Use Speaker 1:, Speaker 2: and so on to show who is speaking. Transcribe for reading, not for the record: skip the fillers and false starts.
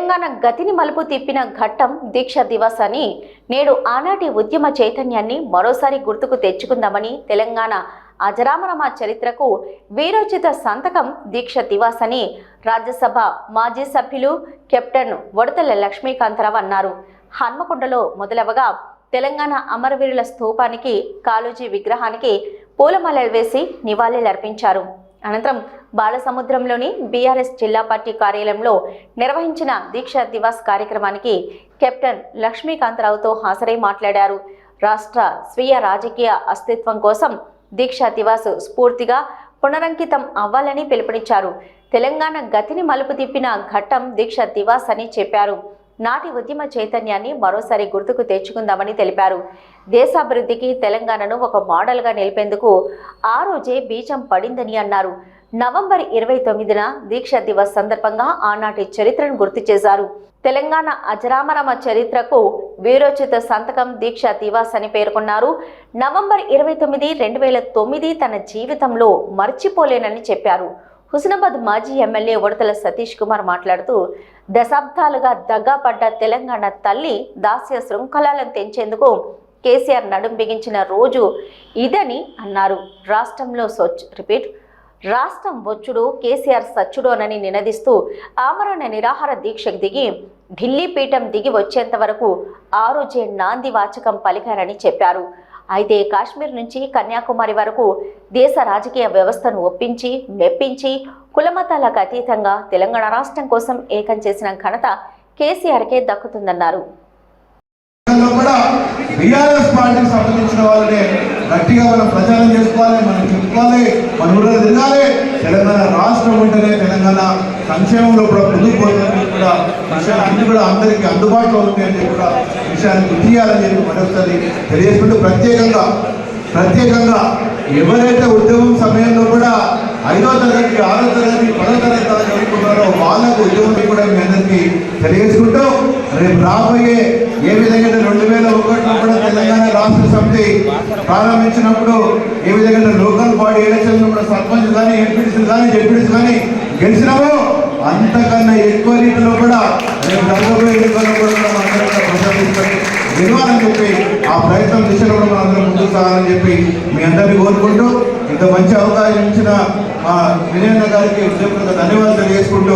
Speaker 1: తెలంగాణ గతిని మలుపు తిప్పిన ఘట్టం దీక్ష దివస్ అని నేడు ఆనాటి ఉద్యమ చైతన్యాన్ని మరోసారి గుర్తుకు తెచ్చుకుందామని తెలంగాణ అజరామరమ చరిత్రకు వీరోచిత సంతకం దీక్ష దివస్ అని రాజ్యసభ మాజీ సభ్యులు కెప్టెన్ వడతల లక్ష్మీకాంతరావు అన్నారు. హన్మకొండలో మొదలవగా తెలంగాణ అమరవీరుల స్తూపానికి కాళోజీ విగ్రహానికి పూలమాలలు వేసి నివాళులర్పించారు. అనంతరం బాలసముద్రంలోని బీఆర్ఎస్ జిల్లా పార్టీ కార్యాలయంలో నిర్వహించిన దీక్ష దివస్ కార్యక్రమానికి కెప్టెన్ లక్ష్మీకాంతరావుతో హాజరై మాట్లాడారు. రాష్ట్ర స్వీయ రాజకీయ అస్తిత్వం కోసం దీక్ష దివస్ స్ఫూర్తిగా పునరంకితం అవ్వాలని పిలుపునిచ్చారు. తెలంగాణ గతిని మలుపు తిప్పిన ఘట్టం దీక్ష దివస్ అని చెప్పారు. నాటి ఉద్యమ చైతన్యాన్ని మరోసారి గుర్తుకు తెచ్చుకుందామని తెలిపారు. దేశాభివృద్ధికి తెలంగాణను ఒక మోడల్గా నిలిపేందుకు ఆ రోజే బీజం పడిందని అన్నారు. నవంబర్ 29న దీక్ష దివస్ సందర్భంగా ఆనాటి చరిత్రను గుర్తు చేశారు. తెలంగాణ అజరామరమ చరిత్రకు వీరోచిత సంతకం దీక్ష దివస్ అని పేర్కొన్నారు. నవంబర్ 29, 2009 తన జీవితంలో మర్చిపోలేనని చెప్పారు. హుస్నాబాద్ మాజీ ఎమ్మెల్యే వడతల సతీష్ కుమార్ మాట్లాడుతూ దశాబ్దాలుగా దగాపడ్డ తెలంగాణ తల్లి దాస్య శృంఖలాలను తెంచేందుకు కేసీఆర్ నడుం బిగించిన రోజు ఇదని అన్నారు. రాష్ట్రం వచ్చుడు కేసీఆర్ సచ్చుడోనని నినదిస్తూ ఆమరణ నిరాహార దీక్షకు దిగి ఢిల్లీ పీఠం దిగి వచ్చేంత వరకు ఆ రోజే నాంది వాచకం పలికారని చెప్పారు. అయితే కాశ్మీర్ నుంచి కన్యాకుమారి వరకు దేశ రాజకీయ వ్యవస్థను ఒప్పించి మెప్పించి కులమతాలకు అతీతంగా తెలంగాణ రాష్ట్రం కోసం ఏకం చేసిన ఘనత కేసీఆర్కే దక్కుతుందన్నారు.
Speaker 2: బీఆర్ఎస్ పార్టీకి సంబంధించిన వాళ్ళని గట్టిగా మనం ప్రచారం చేసుకోవాలి, మనం చెప్పుకోవాలి, మన ఊళ్ళో తిరగాలి. తెలంగాణ రాష్ట్రం ఉంటేనే తెలంగాణ సంక్షేమంలో కూడా ముందుకు పోతుందని కూడా విషయాన్ని కూడా అందరికీ అందుబాటులో ఉంది అని చెప్పి కూడా విషయాన్ని గుర్తు చేయాలని చెప్పి మరొకసారి తెలియజేసుకుంటూ ప్రత్యేకంగా ఎవరైతే ఉద్యమం సమయంలో కూడా 5వ తరగతి, 6వ తరగతి, 10వ తరగతి చదువుకున్నారో వాళ్ళకు ఉద్యమం కూడా మీ అందరికీ తెలియజేసుకుంటూ రేపు రాబోయే ఏ విధంగా 2001లో కూడా తెలంగాణ రాష్ట్ర సమితి ప్రారంభించినప్పుడు ఏ విధంగా లోకల్ బాడీ ఎలక్షన్లో కూడా సర్పంచ్ కానీ ఎంపీటీసీలు కానీ జెడ్పీటీసీ కానీ గెలిచినామో అంతకన్నా ఎక్కువ రీతిలో కూడా రేపు జరగబోయే ఎన్నికల్లో కూడా మనందరం ప్రశాంతించుకొని గెలవాలని చెప్పి ఆ ప్రయత్నం దిశలో కూడా మనందరం ముందుకు సాగాలని చెప్పి మీ అందరినీ కోరుకుంటూ ఇంత మంచి అవకాశం ఇచ్చిన విజయన్న గారికి ధన్యవాదాలు తెలియజేసుకుంటూ